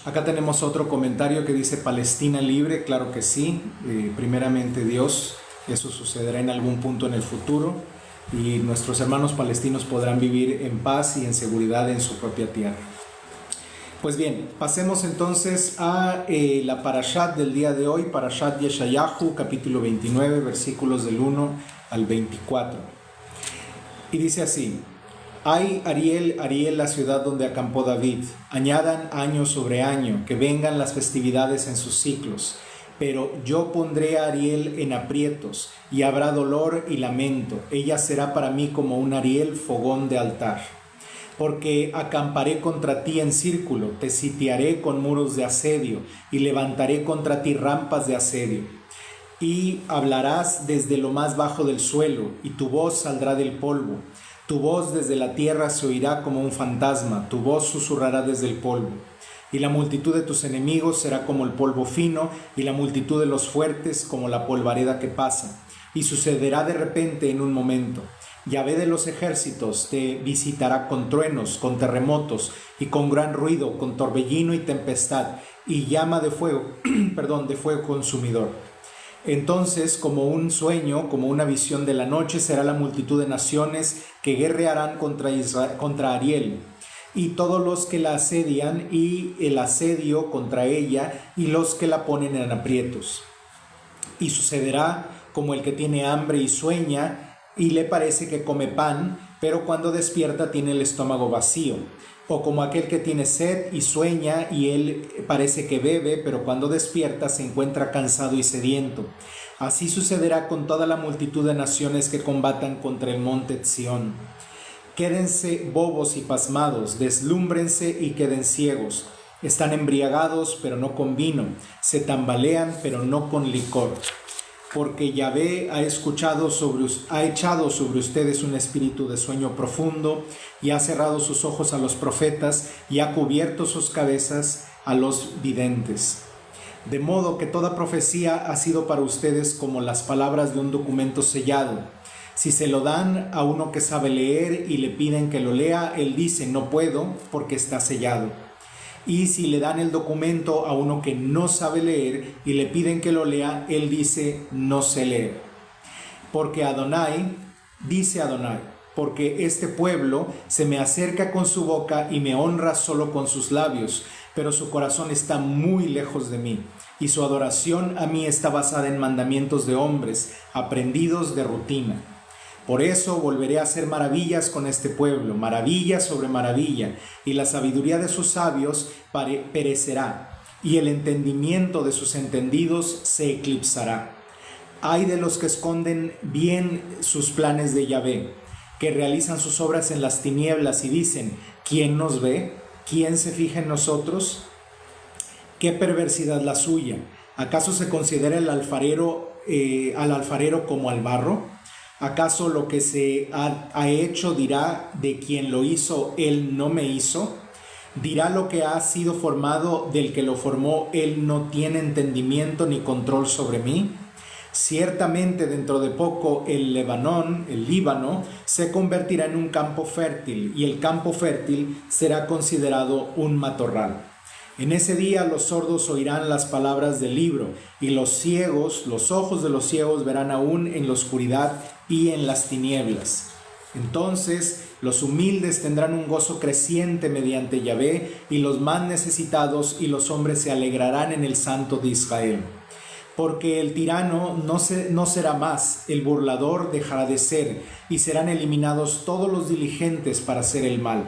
Acá tenemos otro comentario que dice Palestina libre. Claro que sí, primeramente Dios, eso sucederá en algún punto en el futuro y nuestros hermanos palestinos podrán vivir en paz y en seguridad en su propia tierra. Pues bien, pasemos entonces a la parashat del día de hoy, parashat Yeshayahu, capítulo 29, versículos del 1 al 24. Y dice así: Ay, Ariel, Ariel, la ciudad donde acampó David, añadan año sobre año, que vengan las festividades en sus ciclos. Pero yo pondré a Ariel en aprietos, y habrá dolor y lamento. Ella será para mí como un Ariel, fogón de altar. Porque acamparé contra ti en círculo, te sitiaré con muros de asedio, y levantaré contra ti rampas de asedio. Y hablarás desde lo más bajo del suelo, y tu voz saldrá del polvo. Tu voz desde la tierra se oirá como un fantasma, tu voz susurrará desde el polvo. Y la multitud de tus enemigos será como el polvo fino, y la multitud de los fuertes como la polvareda que pasa. Y sucederá de repente en un momento. Yahvé de los ejércitos te visitará con truenos, con terremotos, y con gran ruido, con torbellino y tempestad, y llama de fuego, de fuego consumidor. Entonces, como un sueño, como una visión de la noche, será la multitud de naciones que guerrearán contra Ariel, y todos los que la asedian, y el asedio contra ella, y los que la ponen en aprietos. Y sucederá como el que tiene hambre y sueña, y le parece que come pan, pero cuando despierta tiene el estómago vacío. O como aquel que tiene sed y sueña, y él parece que bebe, pero cuando despierta se encuentra cansado y sediento. Así sucederá con toda la multitud de naciones que combatan contra el monte Sión. Quédense bobos y pasmados, deslúmbrense y queden ciegos. Están embriagados, pero no con vino, se tambalean, pero no con licor. Porque Yahvé ha echado sobre ustedes un espíritu de sueño profundo, y ha cerrado sus ojos a los profetas, y ha cubierto sus cabezas a los videntes. De modo que toda profecía ha sido para ustedes como las palabras de un documento sellado. Si se lo dan a uno que sabe leer y le piden que lo lea, él dice: no puedo, porque está sellado. Y si le dan el documento a uno que no sabe leer y le piden que lo lea, él dice: no sé leer. Porque dice Adonai, porque este pueblo se me acerca con su boca y me honra solo con sus labios, pero su corazón está muy lejos de mí, y su adoración a mí está basada en mandamientos de hombres, aprendidos de rutina. Por eso volveré a hacer maravillas con este pueblo, maravilla sobre maravilla, y la sabiduría de sus sabios perecerá, y el entendimiento de sus entendidos se eclipsará. Ay de los que esconden bien sus planes de Yahvé, que realizan sus obras en las tinieblas y dicen: ¿quién nos ve? ¿Quién se fija en nosotros? ¡Qué perversidad la suya! ¿Acaso se considera al alfarero como al barro? ¿Acaso lo que se ha hecho dirá de quien lo hizo, él no me hizo? ¿Dirá lo que ha sido formado del que lo formó, él no tiene entendimiento ni control sobre mí? Ciertamente dentro de poco el Líbano, se convertirá en un campo fértil, y el campo fértil será considerado un matorral. En ese día los sordos oirán las palabras del libro, y los ojos de los ciegos verán aún en la oscuridad y en las tinieblas. Entonces los humildes tendrán un gozo creciente mediante Yahvé, y los más necesitados y los hombres se alegrarán en el Santo de Israel. Porque el tirano no será más, el burlador dejará de ser, y serán eliminados todos los diligentes para hacer el mal,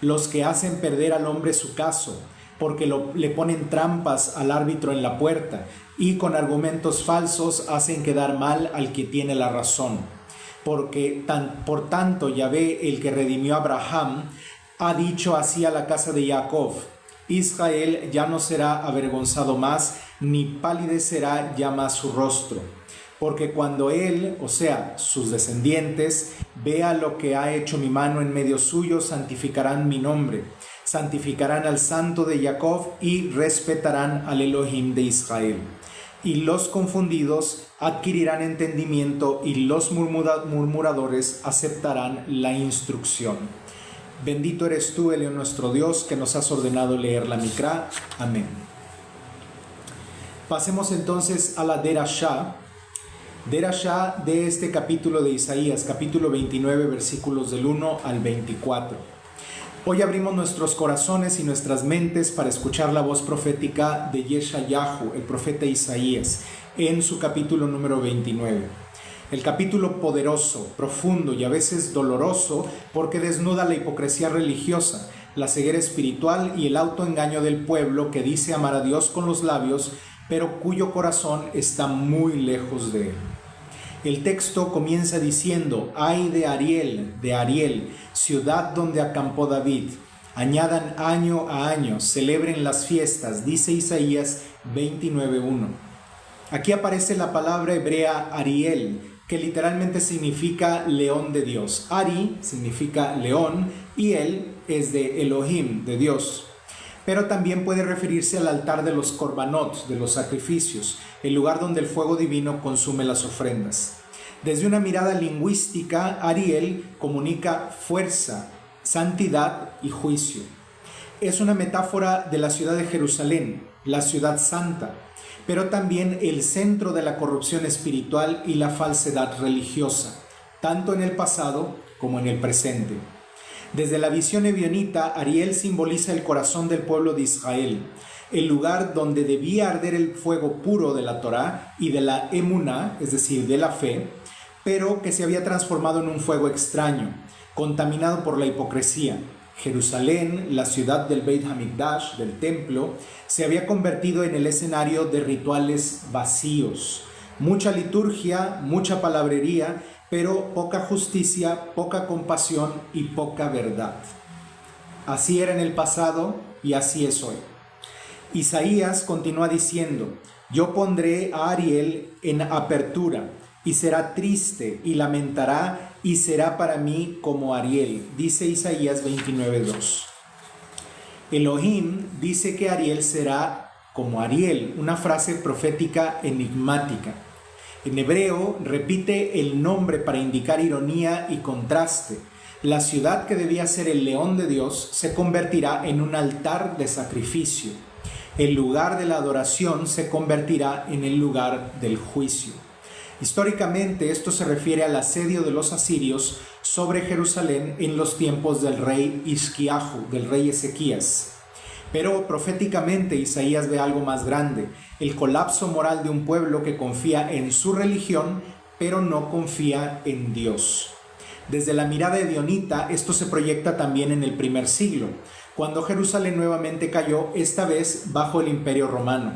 los que hacen perder al hombre su caso, porque le ponen trampas al árbitro en la puerta, y con argumentos falsos hacen quedar mal al que tiene la razón. Por tanto, Yahvé, el que redimió a Abraham, ha dicho así a la casa de Jacob: Israel ya no será avergonzado más, ni palidecerá ya más su rostro. Porque cuando él, o sea, sus descendientes, vea lo que ha hecho mi mano en medio suyo, santificarán mi nombre, santificarán al Santo de Jacob y respetarán al Elohim de Israel. Y los confundidos adquirirán entendimiento, y los murmuradores aceptarán la instrucción. Bendito eres tú, Elión nuestro Dios, que nos has ordenado leer la Mikra. Amén. Pasemos entonces a la Derashá. Derashá de este capítulo de Isaías, capítulo 29, versículos del 1 al 24. Hoy abrimos nuestros corazones y nuestras mentes para escuchar la voz profética de Yeshayahu, el profeta Isaías, en su capítulo número 29. El capítulo poderoso, profundo y a veces doloroso porque desnuda la hipocresía religiosa, la ceguera espiritual y el autoengaño del pueblo que dice amar a Dios con los labios, pero cuyo corazón está muy lejos de él. El texto comienza diciendo: ay de Ariel, ciudad donde acampó David. Añadan año a año, celebren las fiestas, dice Isaías 29:1. Aquí aparece la palabra hebrea Ariel, que literalmente significa león de Dios. Ari significa león y él es de Elohim, de Dios. Pero también puede referirse al altar de los korbanot, de los sacrificios, el lugar donde el fuego divino consume las ofrendas. Desde una mirada lingüística, Ariel comunica fuerza, santidad y juicio. Es una metáfora de la ciudad de Jerusalén, la ciudad santa, pero también el centro de la corrupción espiritual y la falsedad religiosa, tanto en el pasado como en el presente. Desde la visión ebionita, Ariel simboliza el corazón del pueblo de Israel, el lugar donde debía arder el fuego puro de la Torá y de la emuná, es decir, de la fe, pero que se había transformado en un fuego extraño, contaminado por la hipocresía. Jerusalén, la ciudad del Beit HaMikdash, del templo, se había convertido en el escenario de rituales vacíos. Mucha liturgia, mucha palabrería, pero poca justicia, poca compasión y poca verdad. Así era en el pasado y así es hoy. Isaías continúa diciendo: yo pondré a Ariel en apertura, y será triste y lamentará, y será para mí como Ariel, dice Isaías 29:2. Elohim dice que Ariel será como Ariel, una frase profética enigmática. En hebreo repite el nombre para indicar ironía y contraste. La ciudad que debía ser el león de Dios se convertirá en un altar de sacrificio. El lugar de la adoración se convertirá en el lugar del juicio. Históricamente esto se refiere al asedio de los asirios sobre Jerusalén en los tiempos del rey Hizquiyahu, del rey Ezequías. Pero proféticamente Isaías ve algo más grande: el colapso moral de un pueblo que confía en su religión, pero no confía en Dios. Desde la mirada edionita, esto se proyecta también en el primer siglo, cuando Jerusalén nuevamente cayó, esta vez bajo el Imperio Romano,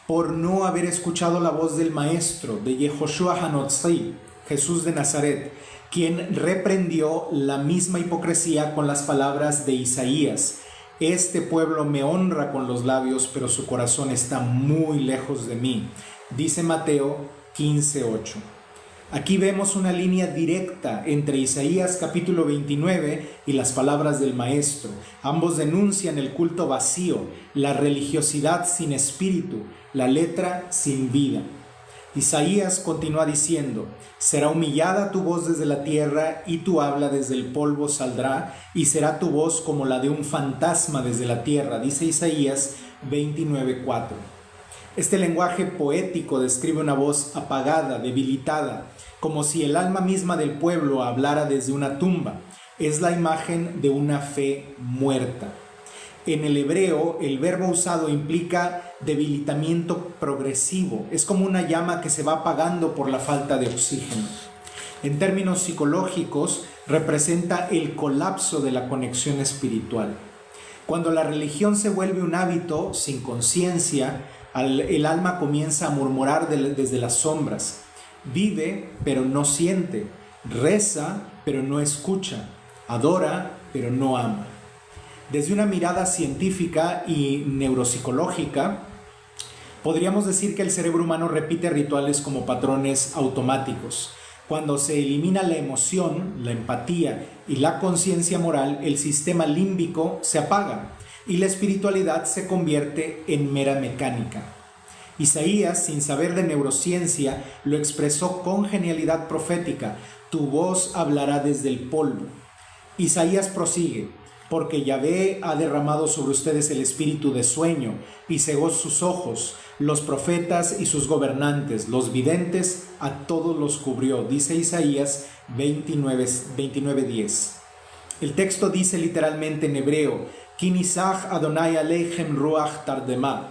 por no haber escuchado la voz del Maestro, de Yehoshua HaNotzri, Jesús de Nazaret, quien reprendió la misma hipocresía con las palabras de Isaías: este pueblo me honra con los labios, pero su corazón está muy lejos de mí, dice Mateo 15:8. Aquí vemos una línea directa entre Isaías capítulo 29 y las palabras del Maestro. Ambos denuncian el culto vacío, la religiosidad sin espíritu, la letra sin vida. Isaías continúa diciendo: será humillada tu voz desde la tierra y tu habla desde el polvo saldrá, y será tu voz como la de un fantasma desde la tierra, dice Isaías 29:4. Este lenguaje poético describe una voz apagada, debilitada, como si el alma misma del pueblo hablara desde una tumba. Es la imagen de una fe muerta. En el hebreo, el verbo usado implica debilitamiento progresivo. Es como una llama que se va apagando por la falta de oxígeno. En términos psicológicos, representa el colapso de la conexión espiritual. Cuando la religión se vuelve un hábito sin conciencia, el alma comienza a murmurar desde las sombras. Vive, pero no siente. Reza, pero no escucha. Adora, pero no ama. Desde una mirada científica y neuropsicológica, podríamos decir que el cerebro humano repite rituales como patrones automáticos. Cuando se elimina la emoción, la empatía y la conciencia moral, el sistema límbico se apaga y la espiritualidad se convierte en mera mecánica. Isaías, sin saber de neurociencia, lo expresó con genialidad profética: tu voz hablará desde el polvo. Isaías prosigue: porque Yahvé ha derramado sobre ustedes el espíritu de sueño y cegó sus ojos, los profetas y sus gobernantes, los videntes, a todos los cubrió. Dice Isaías 29:10. El texto dice literalmente en hebreo: Kinisach Adonai Aleichem Ruach Tardemá,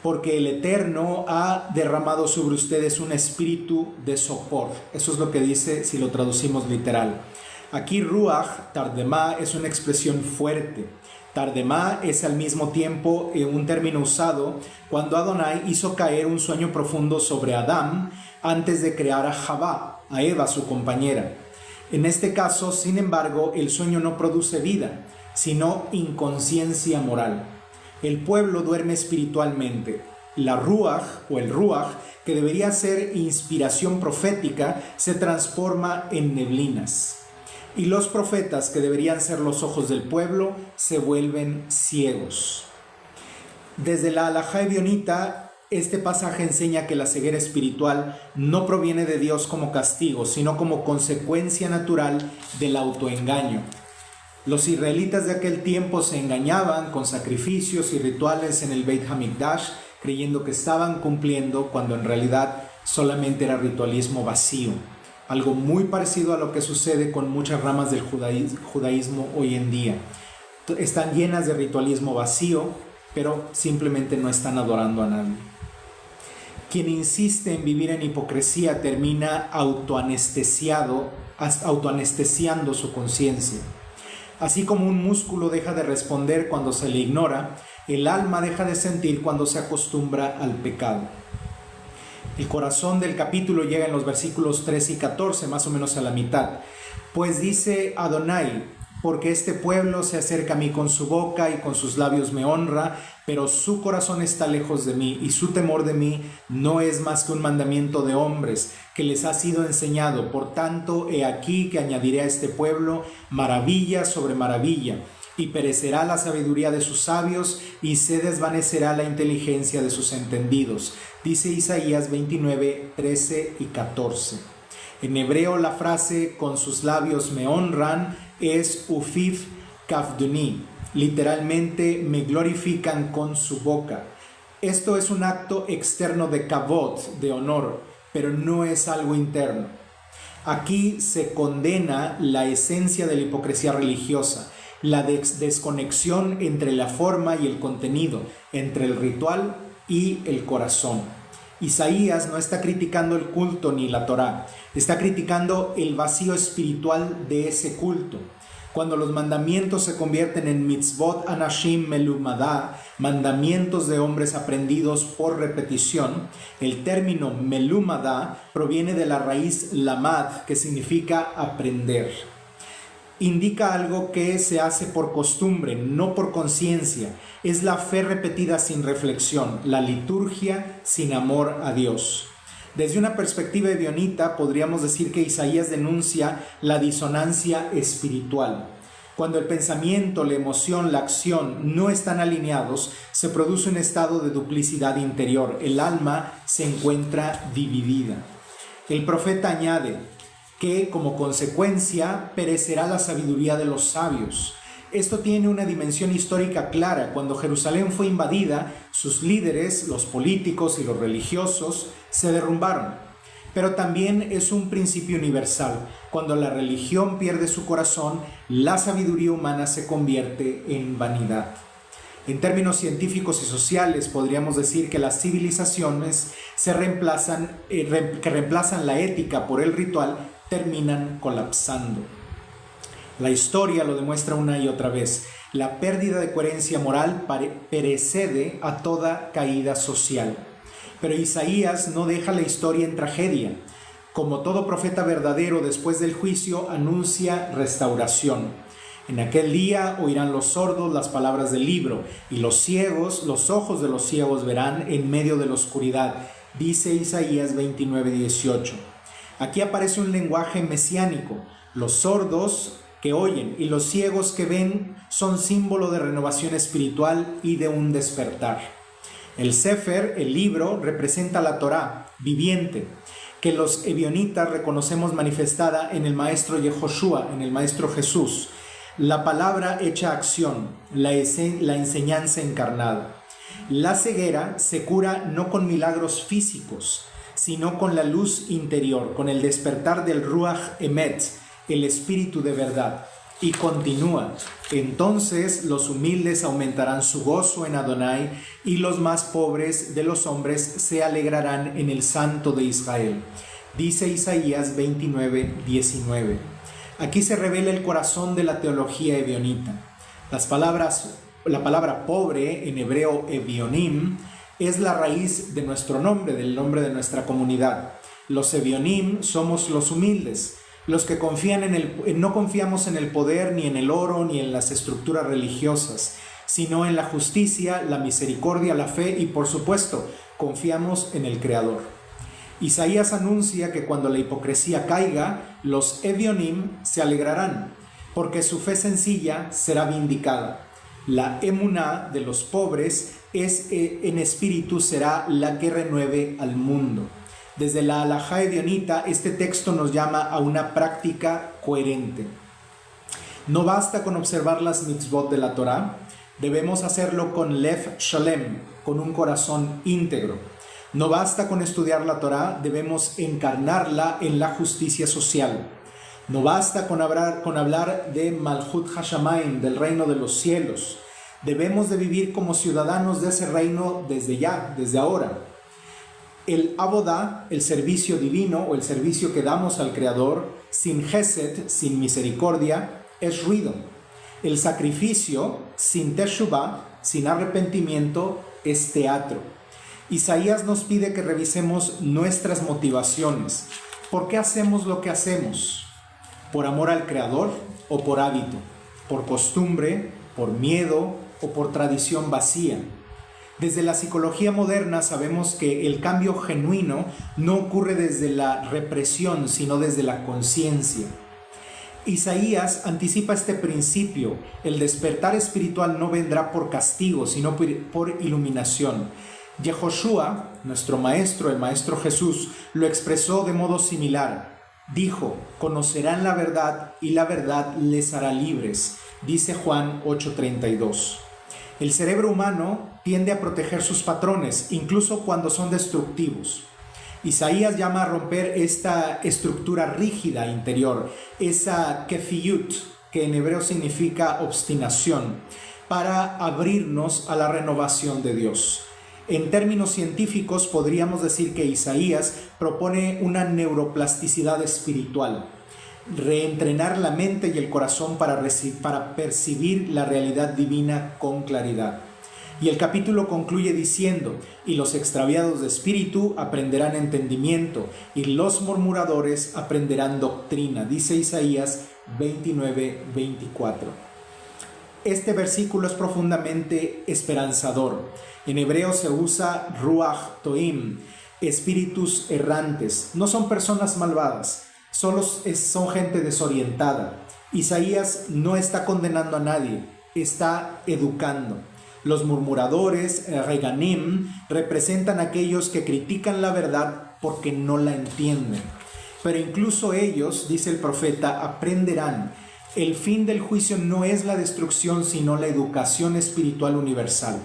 porque el Eterno ha derramado sobre ustedes un espíritu de sopor. Eso es lo que dice si lo traducimos literal. Aquí Ruach Tardemá es una expresión fuerte. Tardemá es al mismo tiempo un término usado cuando Adonai hizo caer un sueño profundo sobre Adán antes de crear a Javá, a Eva, su compañera. En este caso, sin embargo, el sueño no produce vida, sino inconsciencia moral. El pueblo duerme espiritualmente. La Ruach o el Ruach, que debería ser inspiración profética, se transforma en neblinas. Y los profetas, que deberían ser los ojos del pueblo, se vuelven ciegos. Desde la Halajá Evionita, este pasaje enseña que la ceguera espiritual no proviene de Dios como castigo, sino como consecuencia natural del autoengaño. Los israelitas de aquel tiempo se engañaban con sacrificios y rituales en el Beit HaMikdash, creyendo que estaban cumpliendo cuando en realidad solamente era ritualismo vacío. Algo muy parecido a lo que sucede con muchas ramas del judaísmo hoy en día. Están llenas de ritualismo vacío, pero simplemente no están adorando a nadie. Quien insiste en vivir en hipocresía termina autoanestesiando su conciencia. Así como un músculo deja de responder cuando se le ignora, el alma deja de sentir cuando se acostumbra al pecado. El corazón del capítulo llega en los versículos 13 y 14, más o menos a la mitad. Pues dice Adonai: porque este pueblo se acerca a mí con su boca y con sus labios me honra, pero su corazón está lejos de mí y su temor de mí no es más que un mandamiento de hombres que les ha sido enseñado. Por tanto, he aquí que añadiré a este pueblo maravilla sobre maravilla, y perecerá la sabiduría de sus sabios y se desvanecerá la inteligencia de sus entendidos. Dice Isaías 29, 13 y 14. En hebreo la frase con sus labios me honran es ufiv kavduni, literalmente me glorifican con su boca. Esto es un acto externo de kavod, de honor, pero no es algo interno. Aquí se condena la esencia de la hipocresía religiosa, la desconexión entre la forma y el contenido, entre el ritual y el corazón. Isaías no está criticando el culto ni la Torá, está criticando el vacío espiritual de ese culto. Cuando los mandamientos se convierten en mitzvot anashim melumadah, mandamientos de hombres aprendidos por repetición, el término melumadah proviene de la raíz lamad, que significa aprender. Indica algo que se hace por costumbre, no por conciencia. Es la fe repetida sin reflexión, la liturgia sin amor a Dios. Desde una perspectiva evionita, podríamos decir que Isaías denuncia la disonancia espiritual. Cuando el pensamiento, la emoción, la acción no están alineados, se produce un estado de duplicidad interior. El alma se encuentra dividida. El profeta añade que como consecuencia perecerá la sabiduría de los sabios. Esto tiene una dimensión histórica clara. Cuando Jerusalén fue invadida, sus líderes, los políticos y los religiosos, se derrumbaron. Pero también es un principio universal. Cuando la religión pierde su corazón, la sabiduría humana se convierte en vanidad. En términos científicos y sociales, podríamos decir que las civilizaciones que reemplazan la ética por el ritual terminan colapsando. La historia lo demuestra una y otra vez. La pérdida de coherencia moral precede a toda caída social. Pero Isaías no deja la historia en tragedia. Como todo profeta verdadero, después del juicio anuncia restauración. En aquel día oirán los sordos las palabras del libro, y los ciegos, los ojos de los ciegos verán en medio de la oscuridad. Dice Isaías 29:18. Aquí aparece un lenguaje mesiánico. Los sordos que oyen y los ciegos que ven son símbolo de renovación espiritual y de un despertar. El Sefer, el libro, representa la Torá viviente, que los ebionitas reconocemos manifestada en el maestro Yehoshua, en el maestro Jesús, la palabra hecha acción, la enseñanza encarnada. La ceguera se cura no con milagros físicos, sino con la luz interior, con el despertar del Ruach Emet, el espíritu de verdad. Y continúa: entonces los humildes aumentarán su gozo en Adonai, y los más pobres de los hombres se alegrarán en el Santo de Israel. Dice Isaías 29:19. Aquí se revela el corazón de la teología ebionita. La palabra pobre, en hebreo ebionim, es la raíz de nuestro nombre, del nombre de nuestra comunidad. Los ebionim somos los humildes, los que no confiamos en el poder, ni en el oro, ni en las estructuras religiosas, sino en la justicia, la misericordia, la fe y, por supuesto, confiamos en el Creador. Isaías anuncia que cuando la hipocresía caiga, los ebionim se alegrarán, porque su fe sencilla será vindicada. La emuná de los pobres en espíritu será la que renueve al mundo. Desde la halajá ebionita, este texto nos llama a una práctica coherente. No basta con observar las mitzvot de la Torá, debemos hacerlo con lev shalem, con un corazón íntegro. No basta con estudiar la Torá, debemos encarnarla en la justicia social. No basta con hablar de Malchut Hashamayim, del reino de los cielos. Debemos de vivir como ciudadanos de ese reino desde ahora. El abodá, el servicio divino o el servicio que damos al Creador, sin Gesed, sin misericordia, es ruido. El sacrificio, sin teshuvah, sin arrepentimiento, es teatro. Isaías nos pide que revisemos nuestras motivaciones. ¿Por qué hacemos lo que hacemos? ¿Por amor al Creador o por hábito? ¿Por costumbre, por miedo o por tradición vacía? Desde la psicología moderna sabemos que el cambio genuino no ocurre desde la represión, sino desde la conciencia. Isaías anticipa este principio: el despertar espiritual no vendrá por castigo, sino por iluminación. Yehoshua, nuestro maestro, el maestro Jesús, lo expresó de modo similar. Dijo: conocerán la verdad y la verdad les hará libres. Dice Juan 8:32. El cerebro humano tiende a proteger sus patrones, incluso cuando son destructivos. Isaías llama a romper esta estructura rígida interior, esa kefiyut, que en hebreo significa obstinación, para abrirnos a la renovación de Dios. En términos científicos podríamos decir que Isaías propone una neuroplasticidad espiritual, reentrenar la mente y el corazón para percibir la realidad divina con claridad. Y el capítulo concluye diciendo: y los extraviados de espíritu aprenderán entendimiento, y los murmuradores aprenderán doctrina. Dice Isaías 29:24. Este versículo es profundamente esperanzador. En hebreo se usa ruach toim, espíritus errantes. No son personas malvadas, solo son gente desorientada. Isaías no está condenando a nadie, está educando. Los murmuradores, reganim, representan a aquellos que critican la verdad porque no la entienden. Pero incluso ellos, dice el profeta, aprenderán. El fin del juicio no es la destrucción, sino la educación espiritual universal.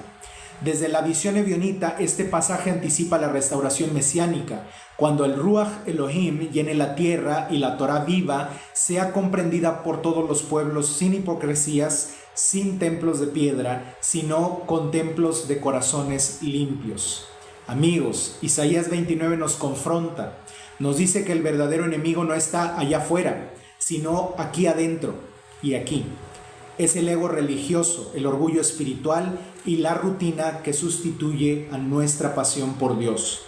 Desde la visión ebionita, este pasaje anticipa la restauración mesiánica, cuando el Ruach Elohim llene la tierra y la Torah viva sea comprendida por todos los pueblos sin hipocresías, sin templos de piedra, sino con templos de corazones limpios. Amigos, Isaías 29 nos confronta, nos dice que el verdadero enemigo no está allá afuera, sino aquí adentro y aquí. Es el ego religioso, el orgullo espiritual y la rutina que sustituye a nuestra pasión por Dios.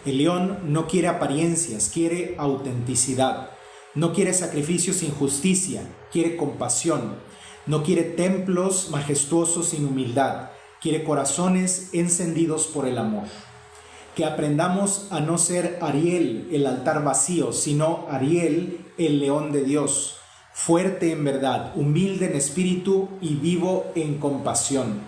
El león no quiere apariencias, quiere autenticidad. No quiere sacrificios sin justicia, quiere compasión. No quiere templos majestuosos sin humildad, quiere corazones encendidos por el amor. Que aprendamos a no ser Ariel, el altar vacío, sino Ariel, el león de Dios, fuerte en verdad, humilde en espíritu y vivo en compasión.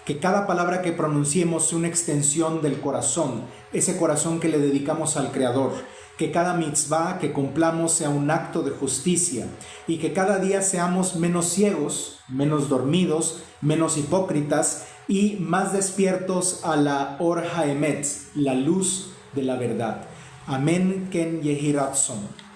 que cada palabra que pronunciemos sea una extensión del corazón, ese corazón que le dedicamos al Creador, que cada mitzvah que cumplamos sea un acto de justicia y que cada día seamos menos ciegos, menos dormidos, menos hipócritas y más despiertos a la Or HaEmet, la luz de la verdad. Amén Ken Yehi Ratzon.